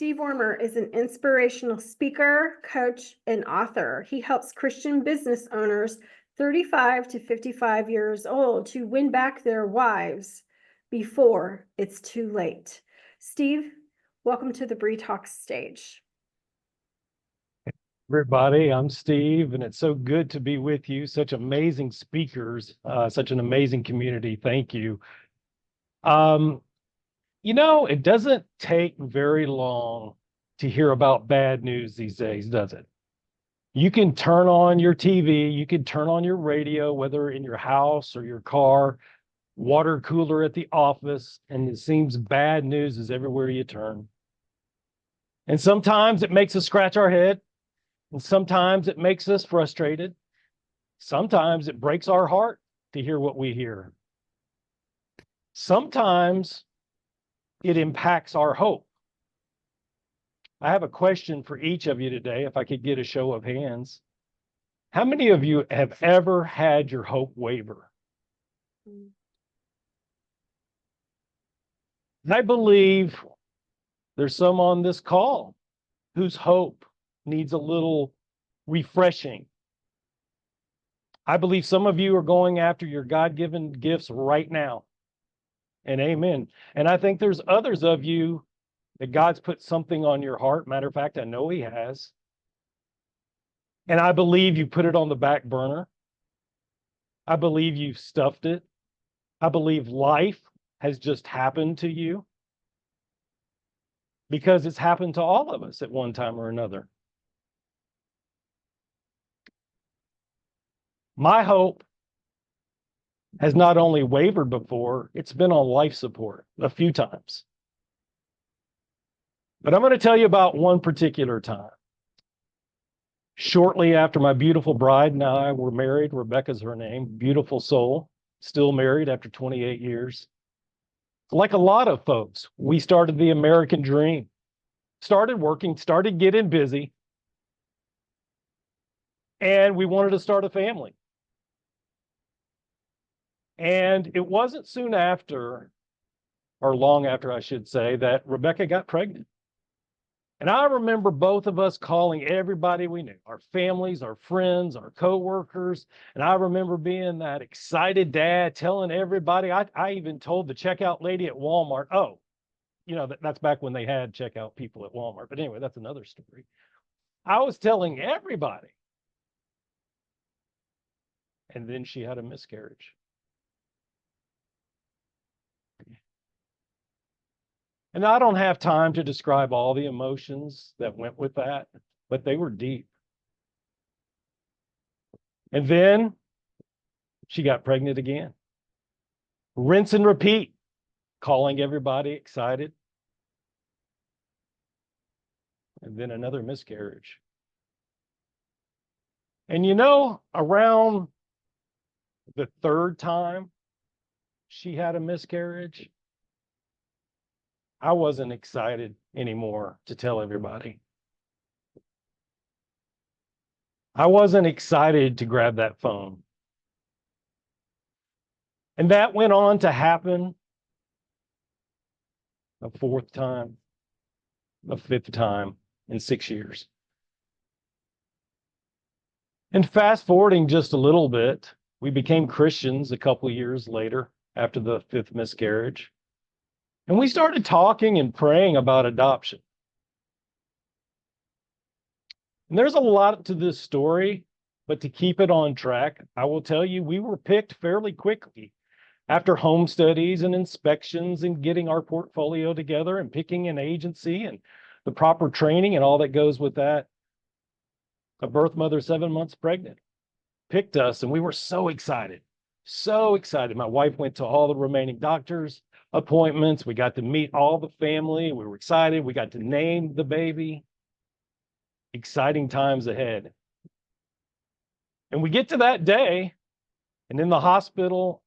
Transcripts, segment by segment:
Steve Wormer is an inspirational speaker, coach, and author. He helps Christian business owners 35 to 55 years old to win back their wives before it's too late. Steve, welcome to the BRI Talks stage. Everybody, I'm Steve, and it's so good to be with you. Such amazing speakers, such an amazing community. Thank you. It doesn't take very long to hear about bad news these days, does it? You can turn on your TV, you can turn on your radio, whether in your house or your car, water cooler at the office, and it seems bad news is everywhere you turn. And sometimes it makes us scratch our head. And sometimes it makes us frustrated. Sometimes it breaks our heart to hear what we hear. Sometimes it impacts our hope. I have a question for each of you today, if I could get a show of hands. How many of you have ever had your hope waver? I believe there's some on this call whose hope needs a little refreshing. I believe some of you are going after your God-given gifts right now. And amen. And I think there's others of you that God's put something on your heart. Matter of fact, I know He has. And I believe you put it on the back burner. I believe you've stuffed it. I believe life has just happened to you, because it's happened to all of us at one time or another. My hope has not only wavered before, it's been on life support a few times. But I'm going to tell you about one particular time. Shortly after my beautiful bride and I were married, Rebecca's her name, beautiful soul, still married after 28 years. Like a lot of folks, we started the American dream, started working, started getting busy, and we wanted to start a family. And it wasn't soon after, or long after, I should say, that Rebecca got pregnant. And I remember both of us calling everybody we knew, our families, our friends, our coworkers. And I remember being that excited dad telling everybody. I even told the checkout lady at Walmart, oh, that's back when they had checkout people at Walmart. But anyway, that's another story. I was telling everybody. And then she had a miscarriage. And I don't have time to describe all the emotions that went with that, but they were deep. And then she got pregnant again. Rinse and repeat, calling everybody excited. And then another miscarriage. And around the third time she had a miscarriage, I wasn't excited anymore to tell everybody. I wasn't excited to grab that phone. And that went on to happen a fourth time, a fifth time in 6 years. And fast forwarding just a little bit, we became Christians a couple of years later after the fifth miscarriage. And we started talking and praying about adoption. And there's a lot to this story, but to keep it on track, I will tell you, we were picked fairly quickly after home studies and inspections and getting our portfolio together and picking an agency and the proper training and all that goes with that. A birth mother 7 months pregnant picked us, and we were so excited. So excited. My wife went to all the remaining doctors' appointments. We got to meet all the family. We were excited. We got to name the baby. Exciting times ahead. And we get to that day, and in the hospital,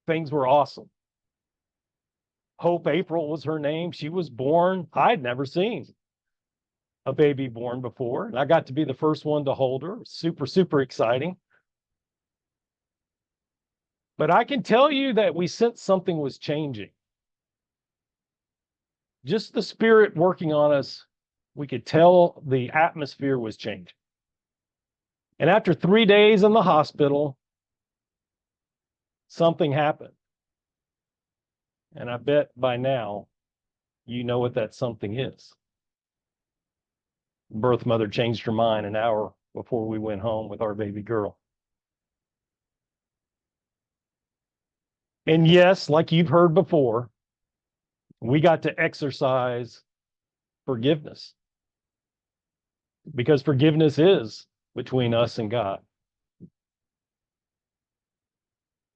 things were awesome. Hope April was her name. She was born. I'd never seen a baby born before, and I got to be the first one to hold her. Super, super exciting. But I can tell you that we sensed something was changing. Just the Spirit working on us We could tell the atmosphere was changing. And after 3 days in the hospital, something happened. And I bet by now, you know what that something is. Birth mother changed her mind an hour before we went home with our baby girl. And yes, like you've heard before, we got to exercise forgiveness, because forgiveness is between us and God.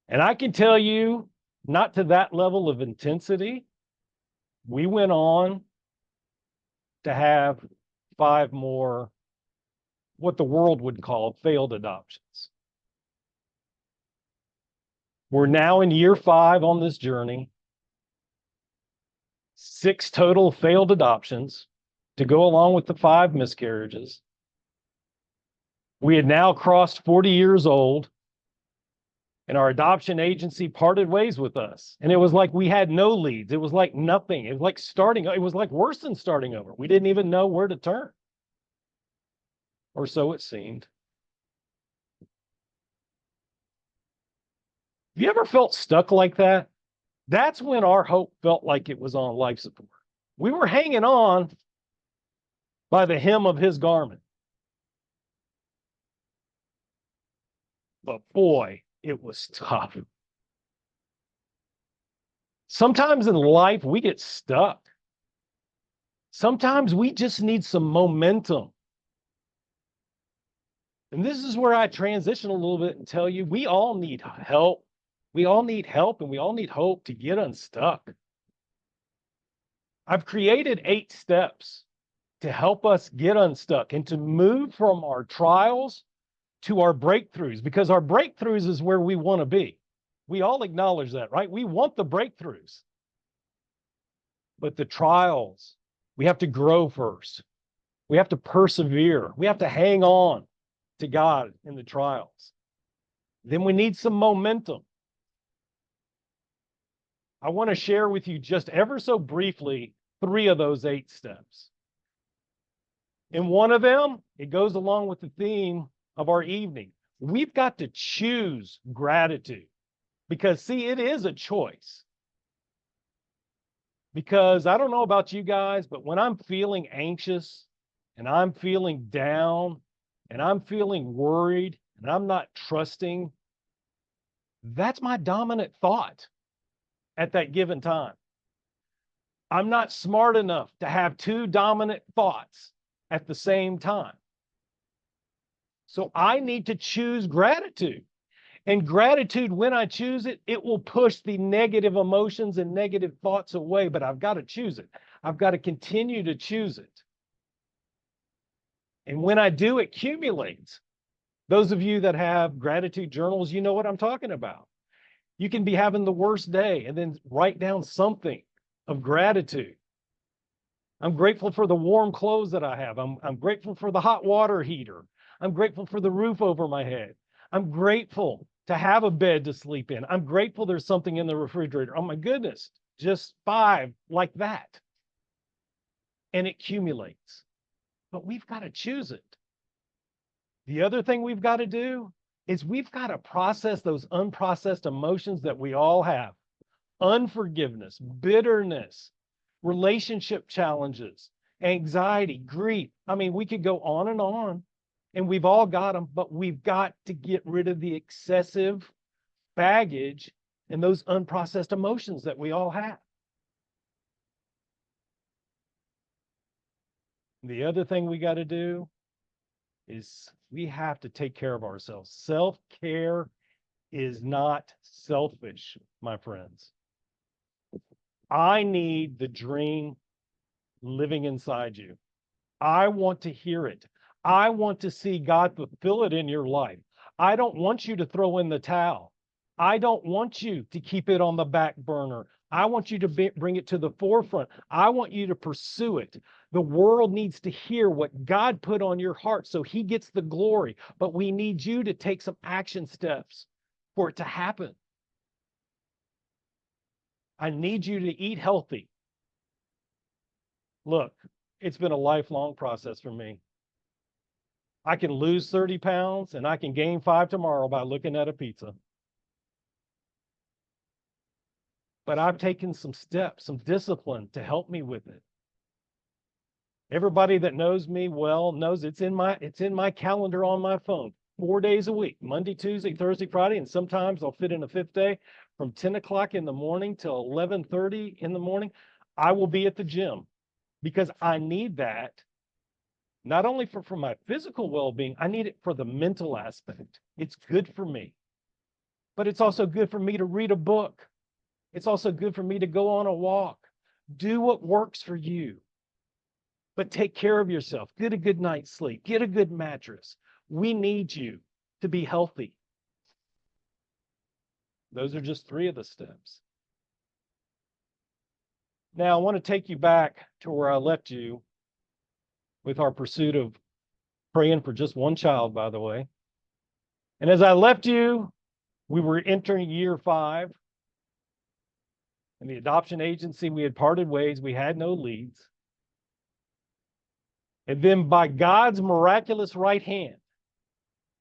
And I can tell you, not to that level of intensity. We went on to have 5 more, what the world would call failed adoptions. We're now in year 5 on this journey. 6 total failed adoptions to go along with the 5 miscarriages. We had now crossed 40 years old, and our adoption agency parted ways with us. And it was like we had no leads. It was like nothing. It was like it was like worse than starting over. We didn't even know where to turn. Or so it seemed. Have you ever felt stuck like that? That's when our hope felt like it was on life support. We were hanging on by the hem of his garment. But boy, it was tough. Sometimes in life, we get stuck. Sometimes we just need some momentum. And this is where I transition a little bit and tell you, we all need help. We all need help, and we all need hope to get unstuck. I've created 8 steps to help us get unstuck and to move from our trials to our breakthroughs, because our breakthroughs is where we want to be. We all acknowledge that, right? We want the breakthroughs. But the trials, we have to grow first. We have to persevere. We have to hang on to God in the trials. Then we need some momentum. I want to share with you just ever so briefly 3 of those 8 steps. And one of them, it goes along with the theme of our evening. We've got to choose gratitude, because, see, it is a choice. Because I don't know about you guys, but when I'm feeling anxious and I'm feeling down and I'm feeling worried and I'm not trusting, that's my dominant thought at that given time. I'm not smart enough to have 2 dominant thoughts at the same time. So I need to choose gratitude. And gratitude, when I choose it, it will push the negative emotions and negative thoughts away, but I've got to choose it. I've got to continue to choose it. And when I do, it accumulates. Those of you that have gratitude journals, you know what I'm talking about. You can be having the worst day and then write down something of gratitude. I'm grateful for the warm clothes that I have. I'm grateful for the hot water heater. I'm grateful for the roof over my head. I'm grateful to have a bed to sleep in. I'm grateful there's something in the refrigerator. Oh my goodness, just 5 like that. And it accumulates. But we've got to choose it. The other thing we've got to do is we've got to process those unprocessed emotions that we all have. Unforgiveness, bitterness, relationship challenges, anxiety, grief. I mean, we could go on, and we've all got them, but we've got to get rid of the excessive baggage and those unprocessed emotions that we all have. The other thing we got to do is we have to take care of ourselves. Self-care is not selfish, my friends. I need the dream living inside you. I want to hear it. I want to see God fulfill it in your life. I don't want you to throw in the towel. I don't want you to keep it on the back burner. I want you to bring it to the forefront. I want you to pursue it. The world needs to hear what God put on your heart so he gets the glory. But we need you to take some action steps for it to happen. I need you to eat healthy. Look, It's been a lifelong process for me. I can lose 30 pounds and I can gain 5 tomorrow by looking at a pizza. But I've taken some steps, some discipline to help me with it. Everybody that knows me well knows it's in my calendar on my phone, 4 days a week, Monday, Tuesday, Thursday, Friday, and sometimes I'll fit in a fifth day from 10 o'clock in the morning till 11:30 in the morning. I will be at the gym because I need that, not only for my physical well-being, I need it for the mental aspect. It's good for me, but it's also good for me to read a book. It's also good for me to go on a walk. Do what works for you. But take care of yourself. Get a good night's sleep. Get a good mattress. We need you to be healthy. Those are just 3 of the steps. Now, I want to take you back to where I left you with our pursuit of praying for just one child, by the way. And as I left you, we were entering year 5. In the adoption agency, we had parted ways. We had no leads. And then by God's miraculous right hand,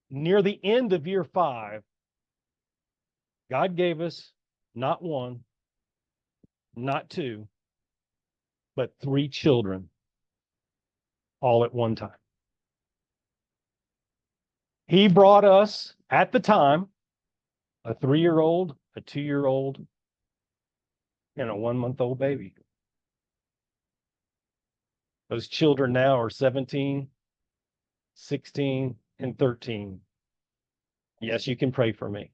near the end of year 5, God gave us not 1, not 2, but 3 children all at one time. He brought us at the time a 3-year-old, a 2-year-old, and a 1-month-old baby. Those children now are 17, 16, and 13. Yes, you can pray for me.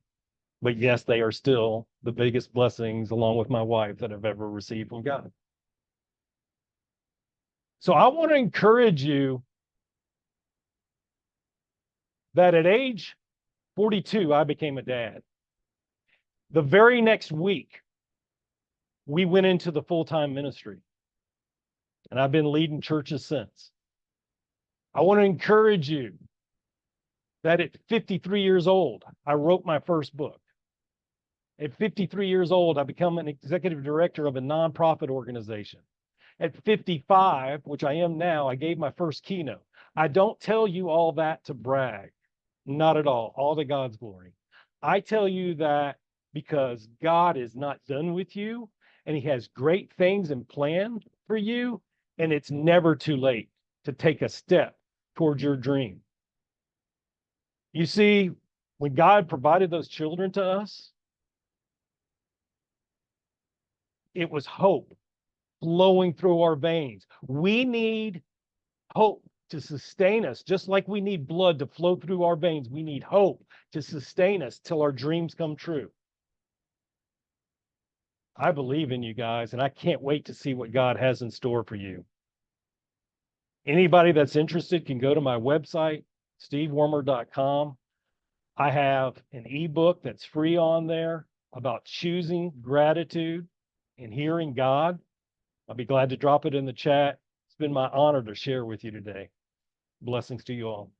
But yes, they are still the biggest blessings, along with my wife, that I've ever received from God. So I want to encourage you that at age 42, I became a dad. The very next week, we went into the full-time ministry. And I've been leading churches since. I want to encourage you that at 53 years old, I wrote my first book. At 53 years old, I become an executive director of a nonprofit organization. At 55, which I am now, I gave my first keynote. I don't tell you all that to brag. Not at all to God's glory. I tell you that because God is not done with you, and He has great things in plan for you, and it's never too late to take a step towards your dream. You see, when God provided those children to us, it was hope flowing through our veins. We need hope to sustain us, just like we need blood to flow through our veins. We need hope to sustain us till our dreams come true. I believe in you guys, and I can't wait to see what God has in store for you. Anybody that's interested can go to my website, stevewormer.com. I have an ebook that's free on there about choosing gratitude and hearing God. I'll be glad to drop it in the chat. It's been my honor to share with you today. Blessings to you all.